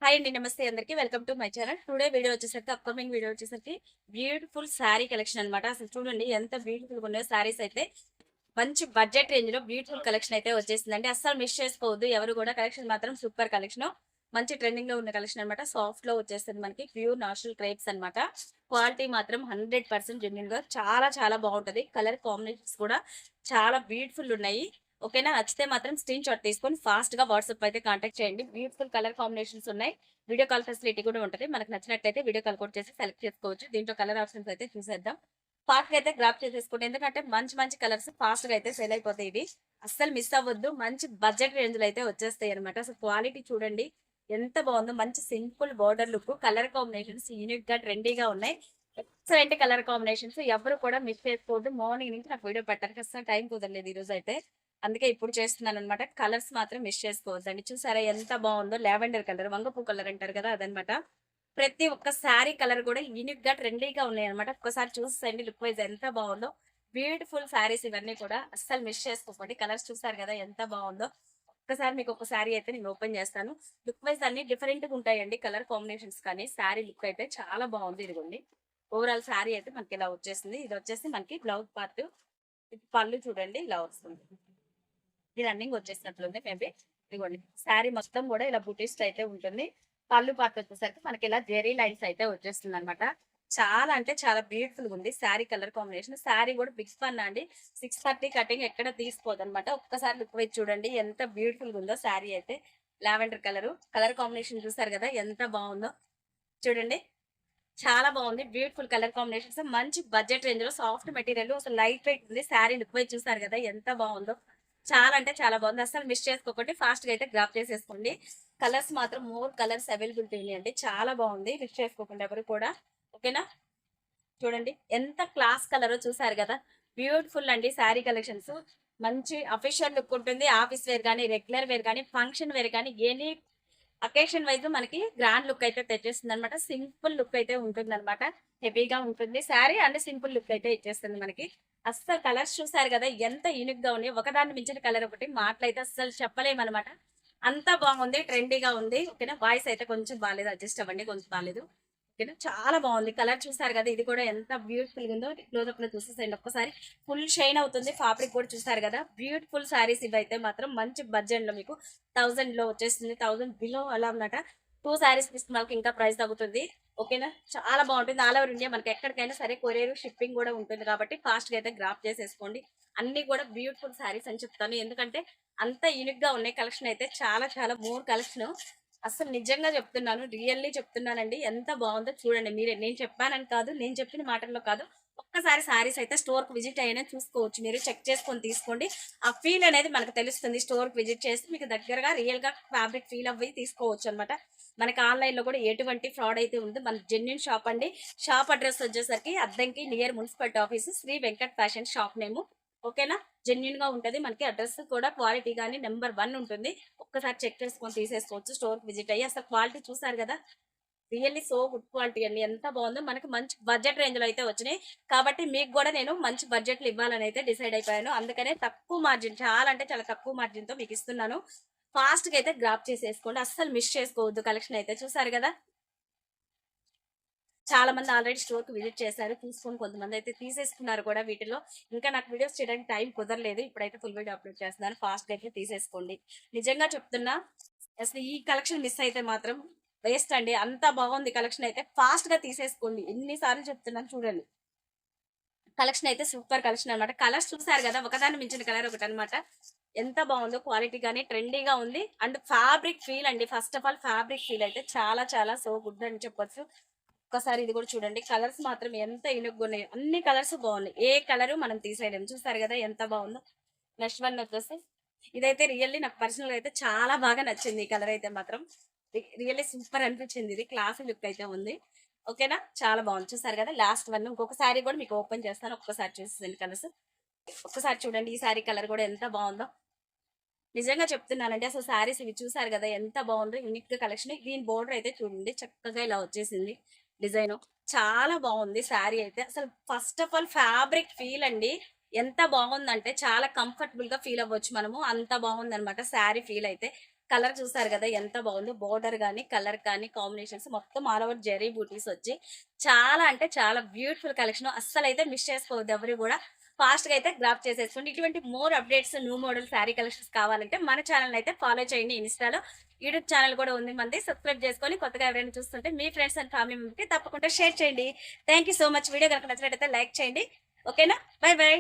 Hi అండి, నమస్తే అందరికి. Welcome to my channel. Today video వచ్చేసరికి అప్కమింగ్ వీడియో వచ్చేసరికి బ్యూటిఫుల్ శారీ కలెక్షన్ అనమాట. అసలు చూడండి ఎంత బ్యూటిఫుల్ గా ఉన్నాయో శారీస్ అయితే. మంచి బడ్జెట్ రేంజ్ లో బ్యూటిఫుల్ కలెక్షన్ అయితే వచ్చేసిందండి. అస్సలు మిస్ చేసుకోవద్దు ఎవరు కూడా. కలెక్షన్ మాత్రం సూపర్ కలెక్షన్, మంచి ట్రెండింగ్ లో ఉన్న కలెక్షన్ అనమాట. సాఫ్ట్ లో వచ్చేస్తుంది మనకి, ప్యూర్ నాచురల్ క్రేప్స్ అనమాట. క్వాలిటీ మాత్రం 100% జెన్యున్ గా చాలా చాలా బాగుంటది. కలర్ కాంబినేషన్స్ కూడా చాలా బ్యూటిఫుల్ ఉన్నాయి. ఓకేనా? నచ్చితే మాత్రం స్క్రీన్ షాట్ తీసుకొని ఫాస్ట్ గా వాట్సాప్ అయితే కాంటాక్ట్ చేయండి. బ్యూటిఫుల్ కలర్ కాంబినేషన్స్ ఉన్నాయి. వీడియో కాల్ ఫెసిలిటీ కూడా ఉంటుంది. మనకు నచ్చినట్లయితే వీడియో కాల్ కూడా చేసి సెలెక్ట్ చేసుకోవచ్చు. దీంట్లో కలర్ ఆప్షన్స్ అయితే చూసేద్దాం. ఫాస్ట్ గా అయితే గ్రాప్ చేసేసుకోండి, ఎందుకంటే మంచి మంచి కలర్స్ ఫాస్ట్ గా అయితే సేల్ అయిపోతాయి. ఇవి అస్సలు మిస్ అవ్వద్దు. మంచి బడ్జెట్ రేంజ్ లో అయితే వచ్చేస్తాయి అనమాట. అసలు క్వాలిటీ చూడండి ఎంత బాగుందో. మంచి simple border look, colour combinations unique గా ట్రెండీగా ఉన్నాయి. ఎక్సలెంట్ కలర్ కాంబినేషన్స్, ఎవరు కూడా మిస్ చేసుకోవద్దు. మార్నింగ్ నుంచి నాకు వీడియో పెట్టడానికి అసలు టైం కుదరలేదు ఈ రోజు అయితే, అందుకే ఇప్పుడు చేస్తున్నాను అనమాట. కలర్స్ మాత్రం మిస్ చేసుకోవద్దండి. చూసారా ఎంత బాగుందో? లావెండర్ కలర్, వంగపూ కలర్ అంటారు కదా, అదనమాట. ప్రతి ఒక్క శారీ కలర్ కూడా యూనిక్ గా ట్రెండీగా ఉన్నాయి అనమాట. ఒక్కసారి చూసేయండి లుక్ వైజ్ ఎంత బాగుందో. బ్యూటిఫుల్ శారీస్ ఇవన్నీ కూడా, అస్సలు మిస్ చేసుకోకండి. కలర్స్ చూసారు కదా ఎంత బాగుందో. ఒక్కసారి మీకు ఒక శారీ అయితే నేను ఓపెన్ చేస్తాను. లుక్ వైజ్ అన్ని డిఫరెంట్ గా ఉంటాయండి. కలర్ కాంబినేషన్స్ కానీ శారీ లుక్ అయితే చాలా బాగుంది. ఇదిగోండి, ఓవరాల్ శారీ అయితే మనకి ఇలా వచ్చేసింది. ఇది వచ్చేసి మనకి బ్లౌజ్ పార్ట్. పళ్ళు చూడండి ఇలా వస్తుంది. ఇది రన్నింగ్ వచ్చేసినట్లుంది మేబీ. ఇదిగోండి, శారీ మొత్తం కూడా ఇలా బుటిస్ట్ అయితే ఉంటుంది. పళ్ళు పార్ట్ వచ్చేసరికి మనకి ఇలా జెరీ లైన్స్ అయితే వచ్చేస్తుంది అనమాట. చాలా అంటే చాలా బ్యూటిఫుల్ గా ఉంది శారీ కలర్ కాంబినేషన్. శారీ కూడా బిగ్ ఫన్ అండి. 630 కటింగ్ ఎక్కడ తీసుకోదు అనమాట. ఒక్కసారి లుక్ వైజ్ చూడండి ఎంత బ్యూటిఫుల్ గా ఉందో శారీ అయితే. లావెండర్ కలర్ కాంబినేషన్ చూసారు కదా ఎంత బాగుందో. చూడండి చాలా బాగుంది. బ్యూటిఫుల్ కలర్ కాంబినేషన్స్, మంచి బడ్జెట్ రేంజ్ లో సాఫ్ట్ మెటీరియల్, అసలు లైట్ వెయిట్ ఉంది. శారీ లుక్ వైజ్ చూసారు కదా ఎంత బాగుందో. చాలా అంటే చాలా బాగుంది. అసలు మిస్ చేసుకోకండి, ఫాస్ట్ గా అయితే గ్రాప్ చేసేసుకోండి. కలర్స్ మాత్రం మోర్ కలర్స్ అవైలబిలిటీ ఉన్నాయండి. చాలా బాగుంది, మిస్ చేసుకోకండి ఎవరు కూడా. ఓకేనా? చూడండి ఎంత క్లాస్ కలర్ చూసారు కదా. బ్యూటిఫుల్ అండి శారీ కలెక్షన్స్. మంచి అఫీషియల్ లుక్ ఉంటుంది. ఆఫీస్ వేర్ కానీ, రెగ్యులర్ వేర్ కానీ, ఫంక్షన్ వేర్ కానీ, ఎనీ అకేషన్ వైజ్ మనకి గ్రాండ్ లుక్ అయితే తెచ్చేస్తుంది అనమాట. సింపుల్ లుక్ అయితే ఉంటుంది అనమాట. హెవీగా ఉంటుంది శారీ అండ్ సింపుల్ లుక్ అయితే ఇచ్చేస్తుంది మనకి. అస్సలు కలర్స్ చూసారు కదా ఎంత యూనిక్ గా ఉన్నాయి. ఒకదాన్ని మించిన కలర్ ఒకటి, మాటలైతే అస్సలు చెప్పలేమన్నమాట. అంతా బాగుంది, ట్రెండీగా ఉంది. ఓకేనా? వాయిస్ అయితే కొంచెం బాగాలేదు, అడ్జస్ట్ అవ్వండి, కొంచెం బాగాలేదు. ఓకేనా? చాలా బాగుంది. కలర్ చూసారు కదా, ఇది కూడా ఎంత బ్యూటిఫుల్ గా ఉందో. క్లోజ్అప్ లో చూసేసండి ఒక్కసారి. ఫుల్ షైన్ అవుతుంది. ఫ్యాబ్రిక్ కూడా చూసారు కదా. బ్యూటిఫుల్ శారీస్ ఇవైతే మాత్రం మంచి బడ్జెట్ లో మీకు 1000 లో వచ్చేస్తుంది. 1000 బిలో అలా అన్నమాట. 2 శారీస్ తీసుకున్న వాళ్ళకి ఇంకా ప్రైస్ తగ్గుతుంది. ఓకేనా? చాలా బాగుంటుంది. ఆల్ ఓవర్ ఇండియా మనకి ఎక్కడికైనా సరే కొరియర్ షిప్పింగ్ కూడా ఉంటుంది కాబట్టి ఫాస్ట్ గా అయితే గ్రాప్ చేసేసుకోండి. అన్ని కూడా బ్యూటిఫుల్ శారీస్ అని చెప్తాను, ఎందుకంటే అంత యూనిక్ గా ఉన్నాయి. కలెక్షన్ అయితే చాలా చాలా మోర్ కలెక్షన్. అసలు నిజంగా చెప్తున్నాను, రియల్లీ చెప్తున్నానండి. ఎంత బాగుందో చూడండి మీరే. నేను చెప్పానని కాదు, నేను చెప్పిన మాటల్లో కాదు. ఒక్కసారి సారీస్ అయితే స్టోర్ కి విజిట్ అయినా చూసుకోవచ్చు. మీరు చెక్ చేసుకొని తీసుకోండి. ఆ ఫీల్ అనేది మనకు తెలుస్తుంది. స్టోర్ కి విజిట్ చేసి మీకు దగ్గరగా రియల్ గా ఫ్యాబ్రిక్ ఫీల్ అవ్వి తీసుకోవచ్చు అనమాట. మనకి ఆన్లైన్ లో కూడా ఎటువంటి ఫ్రాడ్ అయితే ఉంది. మన జెన్యున్ షాప్ అండి. షాప్ అడ్రస్ వచ్చేసరికి Addanki near municipality office, Shri Venkat fashion shop name. ఓకేనా? జెన్యున్ గా ఉంటది. మనకి అడ్రస్ కూడా క్వాలిటీ గానీ నెంబర్ 1 ఉంటుంది. ఒక్కసారి చెక్ చేసుకొని తీసేసుకోవచ్చు స్టోర్ కి విజిట్ అయ్యి. అసలు క్వాలిటీ చూసారు కదా, రియల్లీ సో గుడ్ క్వాలిటీ అండి. ఎంత బాగుందో. మనకి మంచి బడ్జెట్ రేంజ్ లో అయితే వచ్చినాయి కాబట్టి మీకు కూడా నేను మంచి బడ్జెట్ లో ఇవ్వాలని అయితే డిసైడ్ అయిపోయాను. అందుకనే తక్కువ మార్జిన్, చాలా అంటే చాలా తక్కువ మార్జిన్ తో మీకు ఇస్తున్నాను. ఫాస్ట్ గా అయితే గ్రాప్ చేసేసుకోండి, అస్సలు మిస్ చేసుకోవద్దు. కలెక్షన్ అయితే చూసారు కదా. చాలా మంది ఆల్రెడీ స్టోర్ కి విజిట్ చేశారు, తీసుకొని కొంతమంది అయితే తీసేసుకున్నారు కూడా. వీటిలో ఇంకా నాకు వీడియోస్ చేయడానికి టైం కుదరలేదు. ఇప్పుడైతే ఫుల్ వీడియో అప్లోడ్ చేస్తున్నాను. ఫాస్ట్ గా అయితే తీసేసుకోండి. నిజంగా చెప్తున్నా, అసలు ఈ కలెక్షన్ మిస్ అయితే మాత్రం వేస్ట్ అండి. అంత బాగుంది కలెక్షన్ అయితే. ఫాస్ట్ గా తీసేసుకోండి. ఎన్నిసార్లు చెప్తున్నాను చూడండి. కలెక్షన్ అయితే సూపర్ కలెక్షన్ అనమాట. కలర్స్ చూసారు కదా, ఒకదాన్ని మించిన కలర్ ఒకటి అనమాట. ఎంత బాగుందో. క్వాలిటీ గానీ ట్రెండీగా ఉంది. అండ్ ఫ్యాబ్రిక్ ఫీల్ అండి. First of all fabric feel అయితే చాలా చాలా సో గుడ్ అని చెప్పొచ్చు. ఒక్కసారి ఇది కూడా చూడండి. కలర్స్ మాత్రం ఎంత ఇనుగ్గా ఉన్నాయి. అన్ని కలర్స్ బాగున్నాయి. ఏ కలర్ మనం తీసేయలేము. చూసారు కదా ఎంత బాగుందో. నెక్స్ట్ వన్ వచ్చేసి ఇదైతే రియల్లీ నాకు పర్సనల్ అయితే చాలా బాగా నచ్చింది. ఈ కలర్ అయితే మాత్రం రియల్లీ సూపర్ అనిపించింది. ఇది క్లాస్ లుక్ అయితే ఉంది. ఓకేనా? చాలా బాగుంది. చూసారు కదా లాస్ట్ వన్. ఇంకొక సారీ కూడా మీకు ఓపెన్ చేస్తాను, ఒక్కసారి చూసేయండి కలర్స్. ఒక్కసారి చూడండి ఈ సారీ కలర్ కూడా ఎంత బాగుందో. నిజంగా చెప్తున్నానండి. అసలు శారీస్ ఇవి చూసారు కదా ఎంత బాగుందో. Unique collection. దీని బోర్డర్ అయితే చూడండి చక్కగా ఇలా వచ్చేసింది డిజైన్. చాలా బాగుంది శారీ అయితే. అసలు first of all fabric feel అండి ఎంత బాగుందంటే చాలా కంఫర్టబుల్ గా ఫీల్ అవ్వచ్చు మనము. అంత బాగుంది అనమాట శారీ ఫీల్ అయితే. కలర్ చూసారు కదా ఎంత బాగుందో, బోర్డర్ కానీ కలర్ కానీ కాంబినేషన్స్ మొత్తం ఆల్ ఓవర్ జెరీ బూటీస్ వచ్చి చాలా అంటే చాలా బ్యూటిఫుల్ కలెక్షన్. అస్సలు అయితే మిస్ చేసుకోవద్దు ఎవరు కూడా, ఫాస్ట్ గా అయితే గ్రాప్ చేసేసుకోండి. ఇటువంటి more updates new model sari collections కావాలంటే మన ఛానల్ అయితే ఫాలో చేయండి. ఇన్స్టాలో యూట్యూబ్ ఛానల్ కూడా ఉంది మంది, సబ్స్క్రైబ్ చేసుకొని కొత్తగా ఎవరైనా చూస్తుంటే మీ ఫ్రెండ్స్ అండ్ ఫ్యామిలీ మెంబర్కి తప్పకుండా షేర్ చేయండి. Thank so much. వీడియో కనుక నచ్చినట్టయితే లైక్ చేయండి. ఓకేనా, బై బై.